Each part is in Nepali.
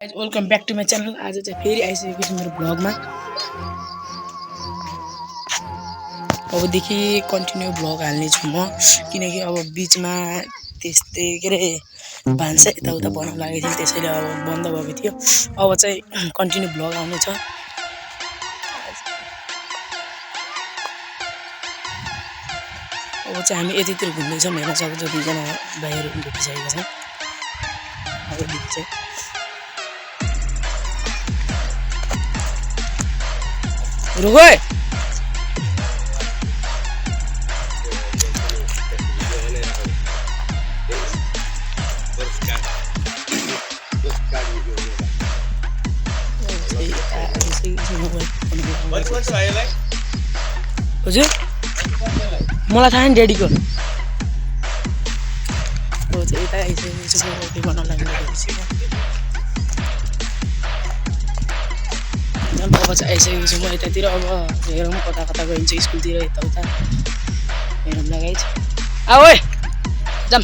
Guys welcome back to my channel. आज चाहिँ फेरि आइसकेको छु मेरो भ्लगमा। अबदेखि कन्टिन्यू भ्लग हाल्नेछु म, किनकि अब बिचमा त्यस्तै के अरे भान्सा यताउता बनाउन लागेको थियो, त्यसैले अब बन्द भएको थियो। अब चाहिँ कन्टिन्यू भ्लग आउनेछ। अब चाहिँ हामी यतितिर घुम्दैछौँ, हेर्न सक्छौँ दुईजना भाइहरू भेटिसकेका छन्। अबदेखि चाहिँ रुको है। हजुर मलाई थाहा नि ड्याडीको। अब चाहिँ यता आइसकेको छु रोटी बनाउन लागिरहेको। अब चाहिँ आइसकेको छु म यतातिर। अब हेरौँ कता कता गइन्छ, स्कुलतिर यताउता हेरौँ ल गाइज। आऊ है जाम।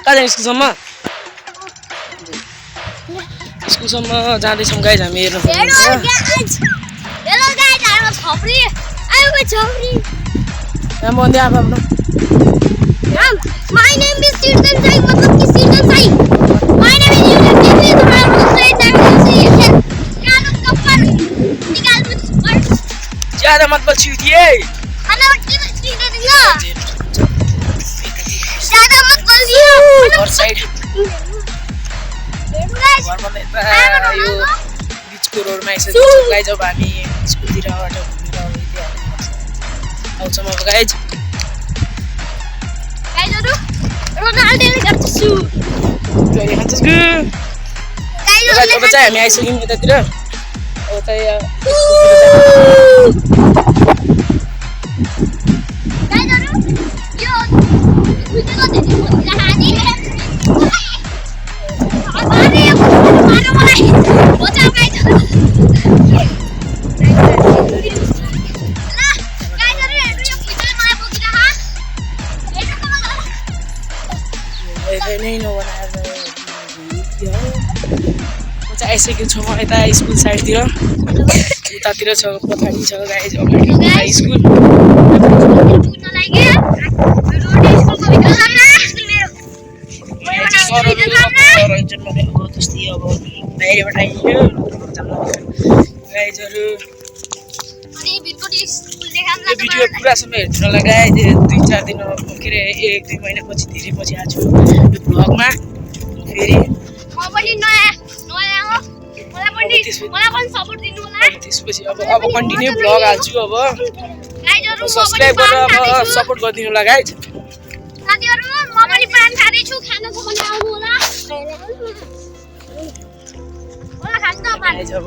कहाँ जाने स्कुलसम्म? स्कुलसम्म जाँदैछौँ गाइज हामी। हेर्नु भन्दै आफ आफ्नो। My name is Sirdan Sai, मतलब कि Sirdan Sai. My name is Yusuf Siddiqui, तुम्हारा रोल है तमिल से ये है। कानू कपर निकाल मुझ पर। ज्यादा मत बोल चूतिए। खाना बच्ची बच्ची दे दिया। ज्यादा मत बोल दियो। और साइड। घर भन्दा यता यो बिचको रोडमा आइसकेको छु गाइज। अब हामी स्कुलतिरबाट घुमेर आउँछौँ अब गाइज। रोनाल्डोले गर्छु। गाइज अब चाहिँ हामी आइसक्यौँ यतातिर। अब चाहिँ आइसकेको छौँ यता स्कुल साइडतिर। उतातिर छ पछाडि छ गाइज अगाडि स्कुल। जस्तै अब बाहिरबाट आइयो गाइजहरू। यो भिडियो पुरासम्म हेर्नुलाई गाइज 2-4 दिन के अरे 1-2 महिनापछि धेरै पछि आएको छु यो भ्लगमा फेरि। त्यसपछि अब कन्टिन्यू भ्लग हाल्छु। अब सब्सक्राइब गरेर अब सपोर्ट गरिदिनु होला गाइज। साथीहरु म पनि पान खादै छु, खाना छ भने आउनु होला। होला खान्छ पान। गाइज अब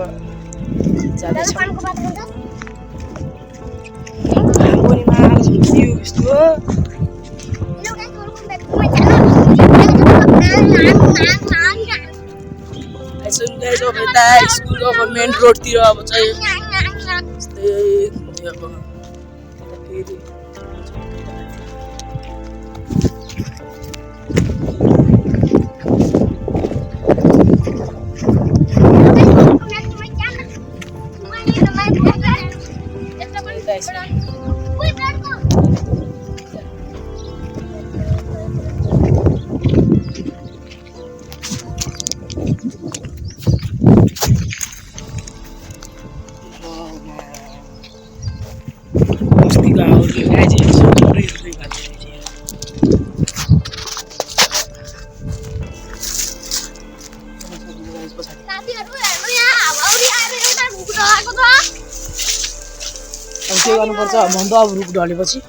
जाँदै छौँ। पानको बात गर्छ। हाम्रोमा यो यस्तो hello guys, welcome back to my channel. आइसक्यौँ गाइज अब यता स्कुल अब मेन रोडतिर। अब चाहिँ यस्तै अब फेरि के गर्नुपर्छ भन्दा अब रुख ढलेपछि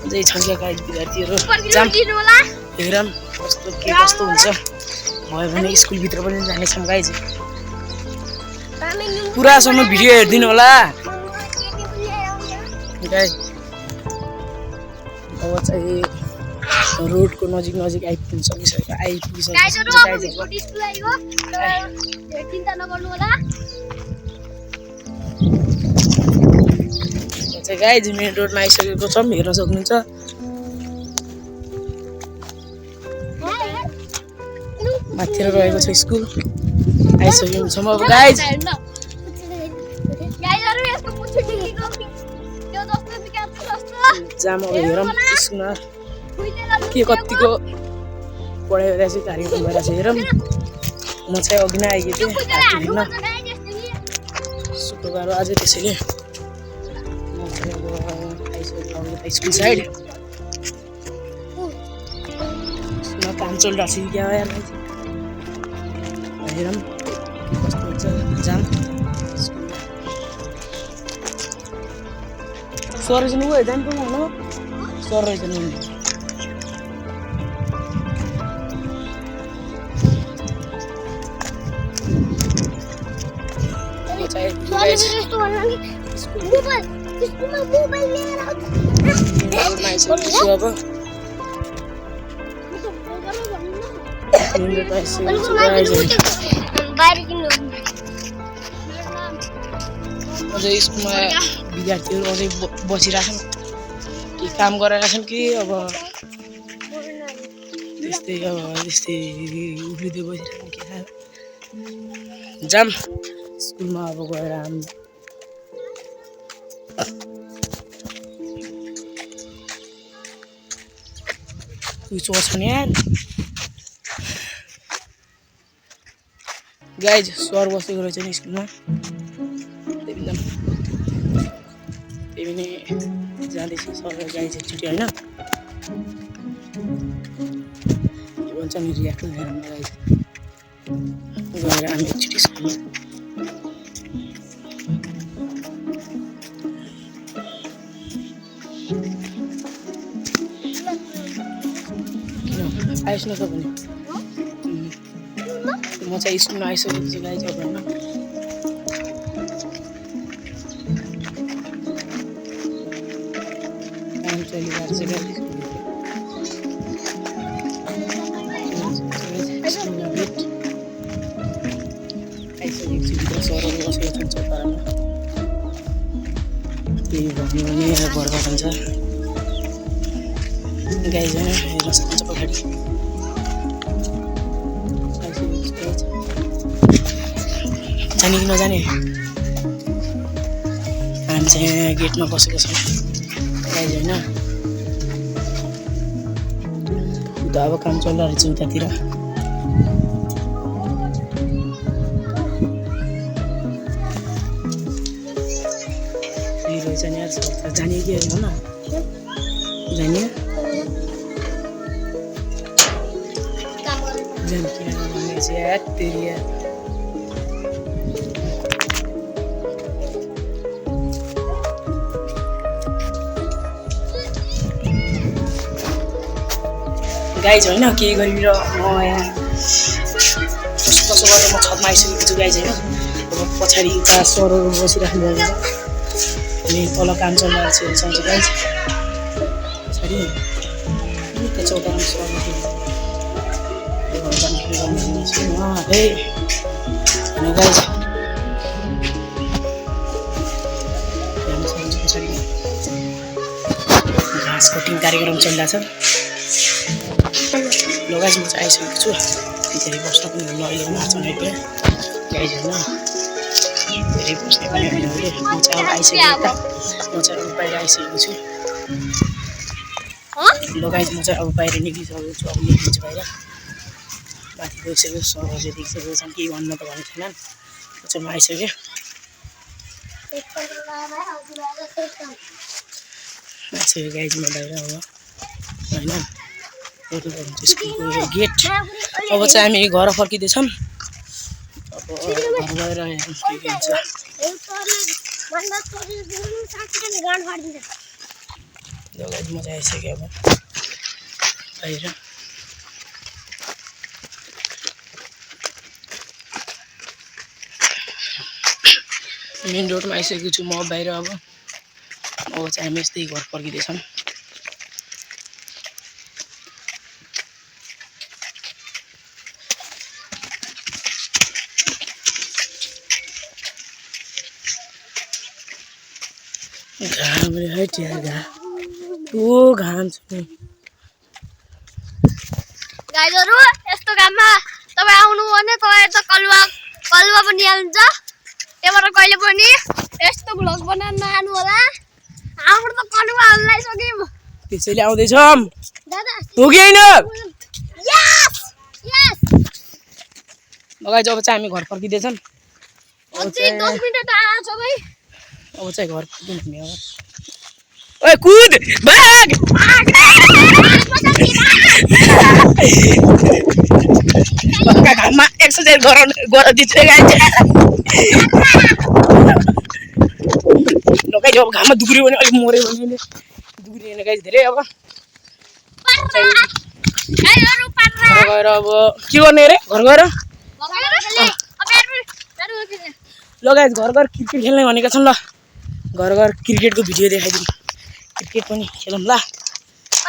अझै छन् क्या गाइज विद्यार्थीहरू। हेरौँ कस्तो हुन्छ। भयो भने स्कुलभित्र पनि जानेछौँ गाइज। पुरासम्म भिडियो हेरिदिनु होला गाइज। अब चाहिँ रोडको नजिक आइपुगिसक्यो। चाहिँ गाइज मेन रोडमा आइसकेको छौँ, हेर्न सक्नुहुन्छ। माथितिर रहेको छ स्कुल, आइसकेको छौँ अब गाइज। जाम अब हेरौँ स्कुलमा के कतिको पढाइ भइरहेको छ, कार्यक्रम भइरहेको छ हेरौँ। म चाहिँ अघि नै आएको थिएँ हेर्न, शुक्रबार आज त्यसैले म चाहिँ अब आइसकेको स्कुल साइड। स्कुलमा काम चलिरहेको छ क्या यार, हेरौँ के कस्तो हुन्छ जाम स्कुलमा। सर रहेछ नि ऊ जाम पनि होइन, सर रहेछ नि अब अझै स्कुलमा विद्यार्थीहरू अझै बसिरहेछन्, कि काम गरिरहेछन् कि अब त्यस्तै उफ्रिँदै बसिरहेछन् के थाहा। जाम स्कुलमा अब गएर हामी चोर्छ नि यार गाइज। सर बसेको रहेछ नि स्कुलमा, त्यही पनि जाँदैछ सर गाइज एकचोटि होइन, के भन्छ नि रियाक्ट हेरौँ गाइज। गएर हामी एकचोटि स्कुलमा आइस् न तपाईँ। म चाहिँ स्कुलमा आइसकेको छु गाइज अब होइन। काम चलिरहेको छ गाइज स्कुलमा। गेट आइसकेको छु भित्र, सरहरू बसेको छन् चौतारामा, केही भन्यो भने बर्बाद हुन्छ गाइज होइन। हेर्न सक्नुहुन्छ पछाडि जाने कि नजाने, हामी चाहिँ यहाँ गेटमा बसेको छौँ गाइज होइन। उता अब काम चलिरहेको रहेछ उतातिर, रहेछ नि यार। जाने कि होइन न जाने जान किन भन्ने चाहिँ यार तेरि यार। गाइज होइन केही गरेर म यहाँ कसो गरेर म छतमा आइसकेको छु गाइज होइन। अब पछाडि उता सरहरू बसिराख्नु भएको छ अनि तल काम चलिरहेको छ गाइज। पछाडि त्यो चौतारामा सरहरू है होइन गाइज। पछाडि घाँस कटिङ कार्यक्रम चलिरहेको छ। ल गाइज म चाहिँ आइसकेको छु, धेरै बस्न पनि हुन्न अहिले, मार्च महिना गाइज होइन। धेरै बस्ने पनि होइन अहिले, म चाहिँ अब आइसकेको यता, म चाहिँ अब बाहिर आइसकेको छु। ल गाइज म चाहिँ अब बाहिर निक्लिसकेको छु, अब निक्लिन्छु बाहिर। माथि गइसक्यो, सरहरूले देखिसकेको छन्, केही भन्न त भनेको छैनन्। म चाहिँ आइसकेँ गाइज म बाहिर अब होइन। स्कुलको गेट अब चाहिँ हामी घर फर्किँदैछौँ। अब घर गएर हेरौँ के हुन्छ। गाइज म चाहिँ आइसकेँ अब बाहिर। मेन रोडमा आइसकेको छु म बाहिर। अब चाहिँ हामी यस्तै घर फर्किँदैछौँ। घाम हेट यार ओ घाम छ नि गाइजहरु यस्तो काममा तपाई आउनु भने तपाई त कलुवा पनि हाल्छ त्यबाट कहिले पनि यस्तो भ्लग बनाउन नआउनु होला हाम्रो त कलुवा हाल्नै सक्यौं त्यसैले आउँदै छम दादा हो कि हैन यस यस लगाइ जब चाहिँ हामी घर फर्किदै छन् अझै 10 मिनेट आछ भाइ अब चाहिँ घर फर्किनु हामी अब ओए कुद भाग बक्का घाममा एक्सरसाइज गराउँदै गाइज ल गाइज अब घाममा दुग्रियो भने अलिक मर्यो भने दुग्रिएन गाइज धेरै अब गाइजहरु पार्रा गएर अब के गर्ने रे घर गएर ल गाइज घर क्रिकेट खेल्ने भनेका छन् ल घर क्रिकेटको भिडियो देखाइदिउँ क्रिकेट पनि खेलौँ ल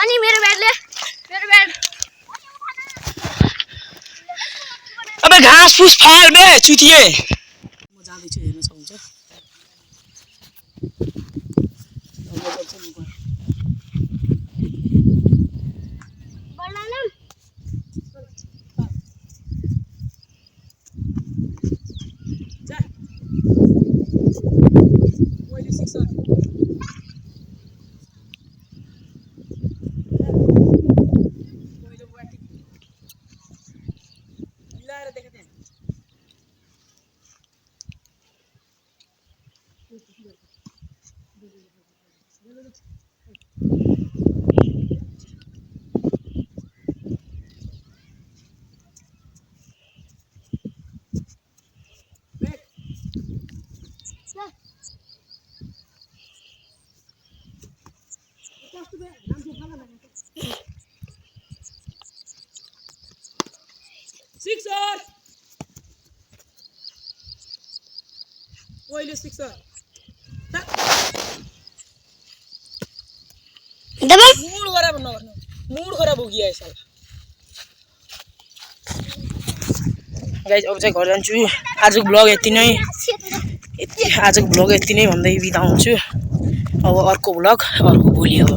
अनि मेरो ब्याट अबे घाँस फुस फाल बे चुतिए म जाँदैछु हेर्न सक्नुहुन्छ सिक्सर ओइले सिक्सर दबा मूड खराब नगर्नु मूड खराब हो गया साला गाइस अब चाहिँ घर जान्छु आजको ब्लग यति नै भन्दै बिदा हुन्छु अब अर्को ब्लग अर्को भोलि अब